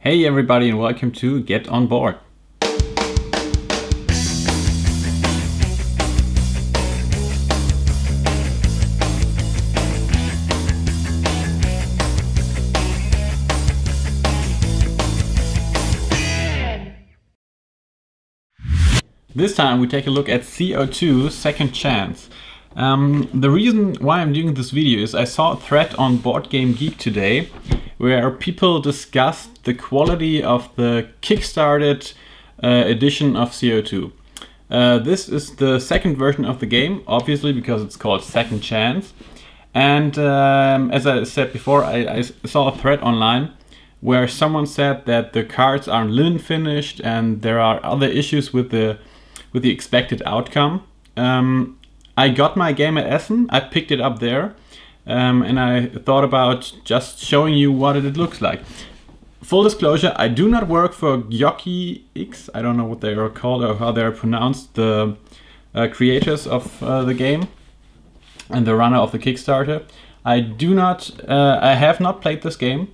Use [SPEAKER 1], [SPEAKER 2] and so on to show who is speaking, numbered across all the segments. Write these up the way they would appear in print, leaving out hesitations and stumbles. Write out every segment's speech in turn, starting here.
[SPEAKER 1] Hey everybody and welcome to Get On Board. This time we take a look at CO2 Second Chance. The reason why I'm doing this video is I saw a thread on Board Game Geek today where people discussed the quality of the kickstarted edition of CO2. This is the second version of the game, obviously because it's called Second Chance. And as I said before, I saw a thread online where someone said that the cards aren't linen finished and there are other issues with the expected outcome. I got my game at Essen, I picked it up there, and I thought about just showing you what it looks like. Full disclosure, I do not work for CO², I don't know what they are called or how they're pronounced, the creators of the game and the runner of the Kickstarter. I have not played this game.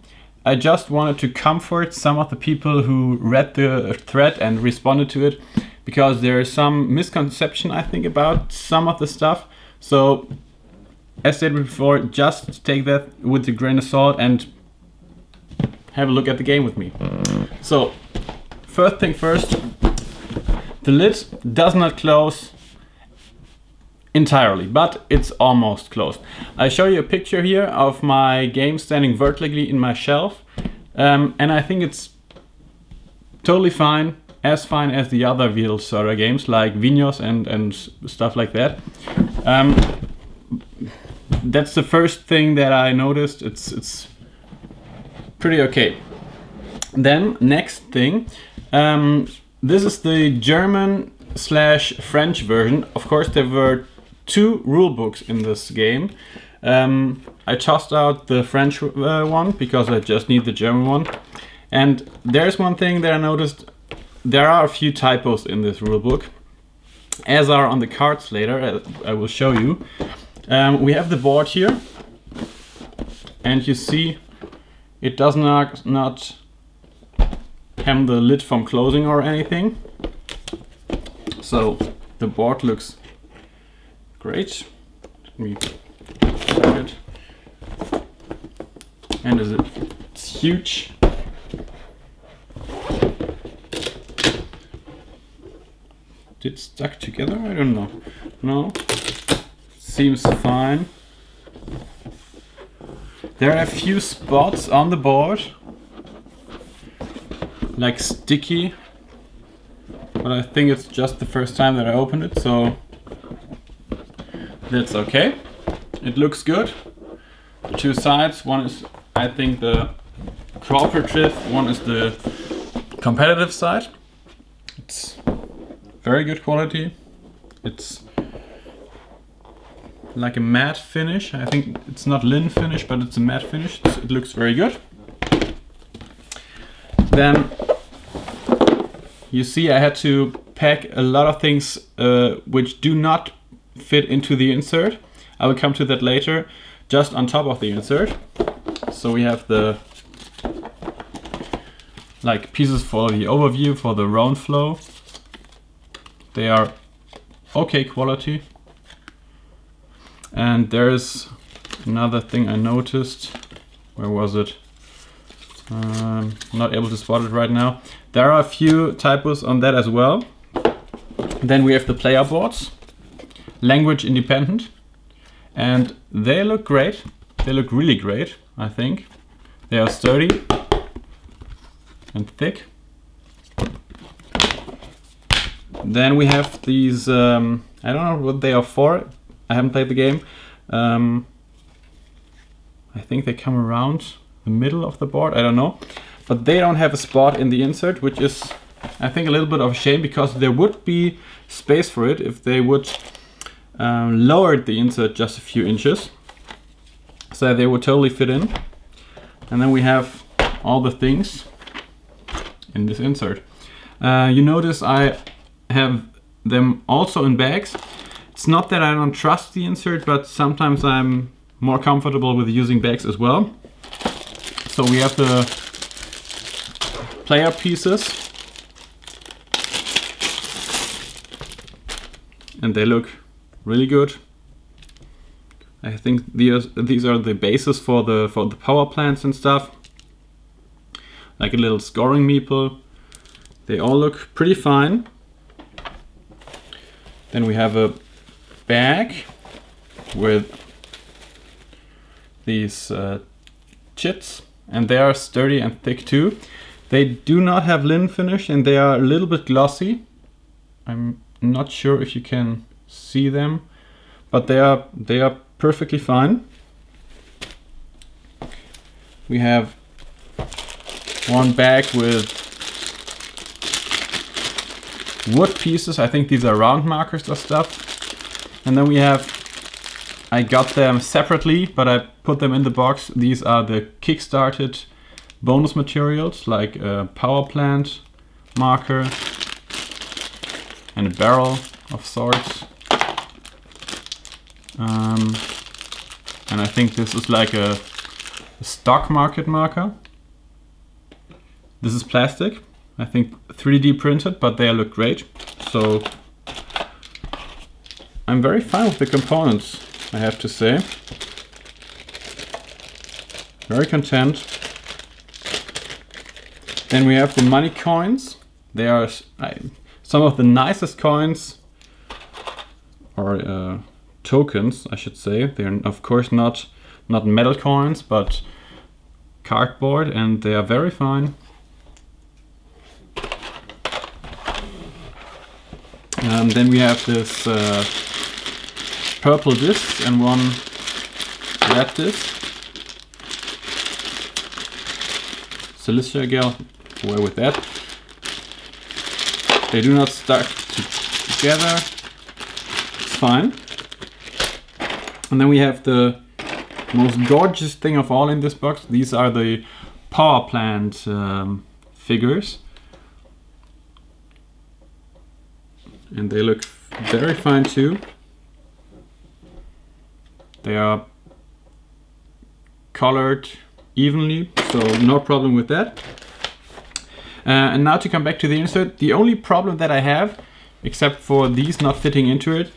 [SPEAKER 1] I just wanted to comfort some of the people who read the thread and responded to it, because there is some misconception, I think, about some of the stuff. So, as stated before, just take that with a grain of salt and have a look at the game with me. So, first thing first, the lid does not close entirely, but it's almost closed. I show you a picture here of my game standing vertically in my shelf, and I think it's totally fine. As fine as the other Vital Lacerdas games like Vinos and stuff like that. That's the first thing that I noticed. It's pretty okay. Then next thing, this is the German/French version. Of course, there were two rule books in this game. I tossed out the French one because I just need the German one. And there's one thing that I noticed. There are a few typos in this rulebook, as are on the cards later. I will show you. We have the board here, and you see it does not hem the lid from closing or anything. So the board looks great. Let me check it. And it's huge. Did it stuck together? I don't know. No, seems fine. There are a few spots on the board, like sticky, but I think it's just the first time that I opened it, so that's okay. It looks good. The two sides, one is, I think, the cooperative, one is the competitive side. It's very good quality. It's like a matte finish. I think it's not linen finish, but it's a matte finish. It looks very good. Then you see I had to pack a lot of things which do not fit into the insert. I will come to that later, just on top of the insert. So we have the pieces for the overview, for the round flow. They are okay quality. And there's another thing I noticed. Where was it? I'm not able to spot it right now. There are a few typos on that as well. Then we have the player boards, language independent, and they look great. They look really great, I think. They are sturdy and thick. Then we have these, I don't know what they are for, I haven't played the game. I think they come around the middle of the board, I don't know. But they don't have a spot in the insert, which is, I think, a little bit of a shame, because there would be space for it if they would lower the insert just a few inches. So they would totally fit in. And then we have all the things in this insert. You notice I have them also in bags. It's not that I don't trust the insert, but sometimes I'm more comfortable with using bags as well. So we have the player pieces. And they look really good. I think these are the bases for the power plants and stuff. Like a little scoring meeple. They all look pretty fine. Then we have a bag with these chits, and they are sturdy and thick too. They do not have linen finish and they are a little bit glossy. I'm not sure if you can see them, but they are perfectly fine. We have one bag with wood pieces. I think these are round markers or stuff. And then we have, I got them separately, but I put them in the box. These are the kickstarted bonus materials, like a power plant marker and a barrel of sorts. And I think this is like a stock market marker. This is plastic, I think 3D printed, but they look great. So I'm very fine with the components, I have to say. Very content. Then we have the money coins. They are some of the nicest coins, or tokens, I should say. They're of course not metal coins, but cardboard, and they are very fine. Then we have this purple disc and one red disc. Silicia gel, away with that. They do not stuck together. It's fine. And then we have the most gorgeous thing of all in this box. These are the power plant figures. And they look very fine too. They are colored evenly, so no problem with that. And now to come back to the insert, the only problem that I have, except for these not fitting into it,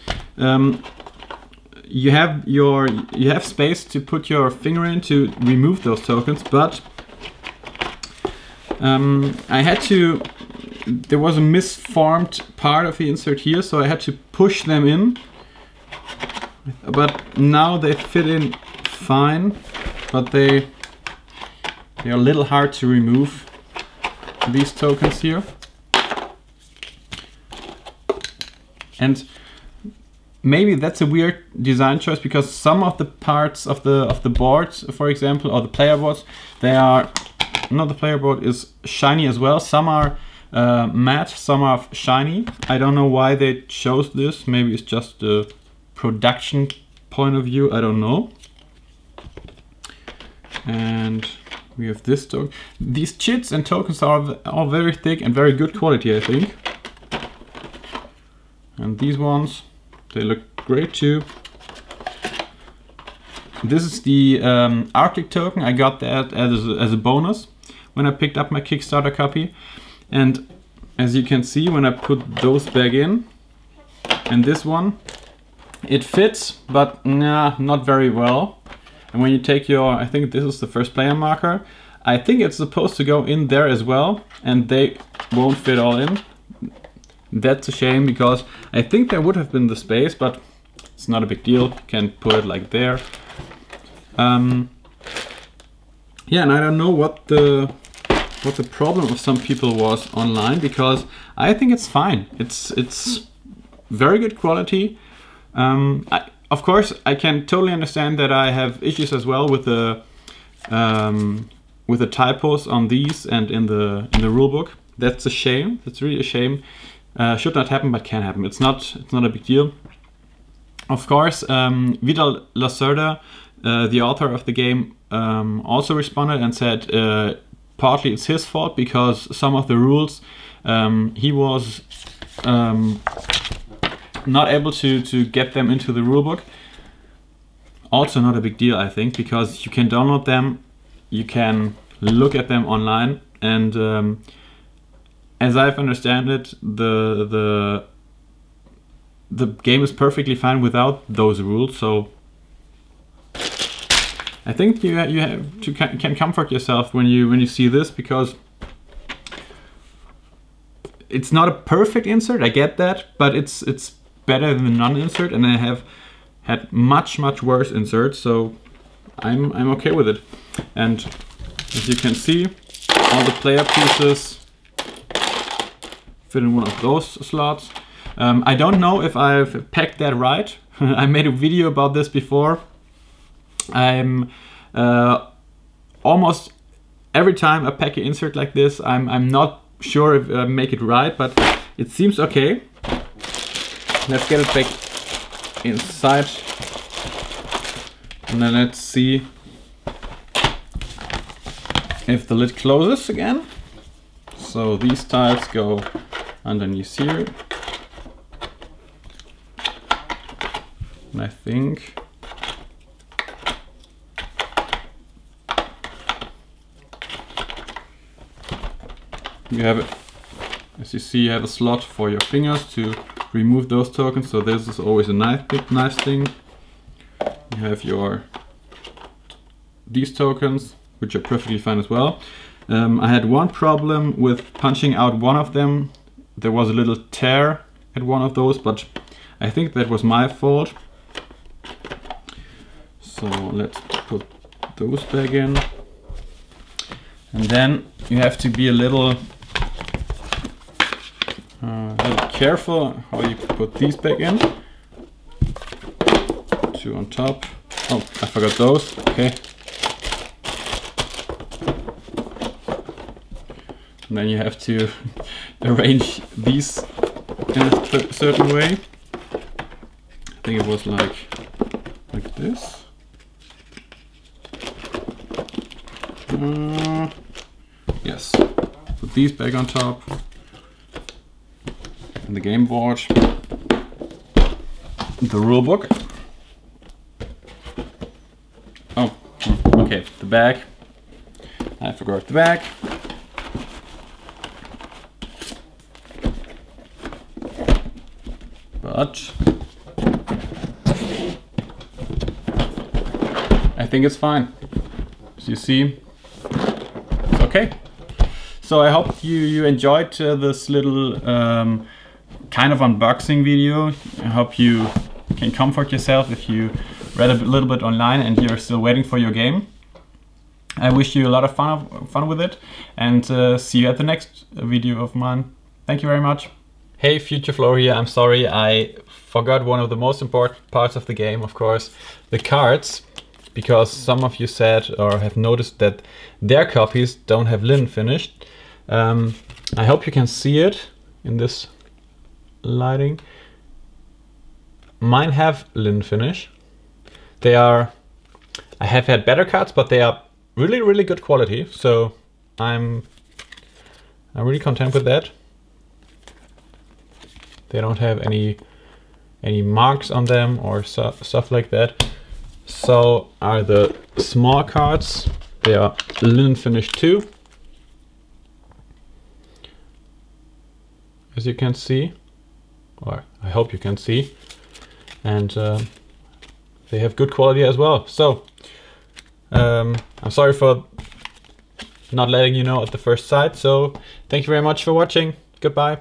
[SPEAKER 1] you have space to put your finger in to remove those tokens, but I had to. There was a misformed part of the insert here, so I had to push them in. But now they fit in fine, but they are a little hard to remove, these tokens here. And maybe that's a weird design choice, because some of the parts of the boards, for example, or the player boards, they are, no, the player board is shiny as well. Some are matte, some are shiny. I don't know why they chose this. Maybe it's just the production point of view, I don't know. And we have this token. These chits and tokens are all very thick and very good quality, I think. And these ones, they look great too. This is the Arctic token. I got that as a bonus when I picked up my Kickstarter copy. And as you can see, when I put those back in, and this one, it fits, but nah, not very well. And when you take your, I think this is the first player marker, I think it's supposed to go in there as well, and they won't fit all in. That's a shame, because I think there would have been the space, but it's not a big deal. You can put it like there. Yeah, and I don't know what the problem of some people was online, because I think it's fine. It's very good quality. Of course, I can totally understand that I have issues as well with the typos on these and in the rulebook. That's a shame. That's really a shame. Should not happen, but can happen. It's not a big deal. Of course, Vital Lacerdas, the author of the game, also responded and said partly it's his fault, because some of the rules he was not able to get them into the rulebook. Also not a big deal, I think, because you can download them, you can look at them online, and as I've understand it, the game is perfectly fine without those rules. So I think you have to can comfort yourself when you see this, because it's not a perfect insert. I get that, but it's better than the non-insert, and I have had much worse inserts, so I'm okay with it. And as you can see, all the player pieces fit in one of those slots. I don't know if I've packed that right. I made a video about this before. I'm almost every time I pack an insert like this, I'm not sure if I make it right, but it seems okay. Let's get it back inside, and then let's see if the lid closes again. So these tiles go underneath here, and I think you have it. As you see, you have a slot for your fingers to remove those tokens, so this is always a nice thing. You have these tokens, which are perfectly fine as well. I had one problem with punching out one of them. There was a little tear at one of those, but I think that was my fault. So let's put those back in. And then you have to be a little careful how you put these back in. Two on top. Oh, I forgot those. Okay. And then you have to arrange these in a certain way. I think it was like this. Yes. Put these back on top. And the game board. The rule book. Oh, okay. The bag. I forgot the bag. But I think it's fine. As you see, it's okay. So I hope you enjoyed this little kind of unboxing video. I hope you can comfort yourself if you read a little bit online and you're still waiting for your game. I wish you a lot of fun with it, and see you at the next video of mine. Thank you very much. Hey, Future Flow here. I'm sorry, I forgot one of the most important parts of the game, of course, the cards, because some of you said or have noticed that their copies don't have linen finish. I hope you can see it in this lighting. Mine have linen finish. I have had better cards, but they are really good quality, so I'm really content with that. They don't have any marks on them or stuff like that. So are the small cards. They are linen finish too, as you can see, or I hope you can see, and they have good quality as well. So I'm sorry for not letting you know at the first sight. So thank you very much for watching. Goodbye.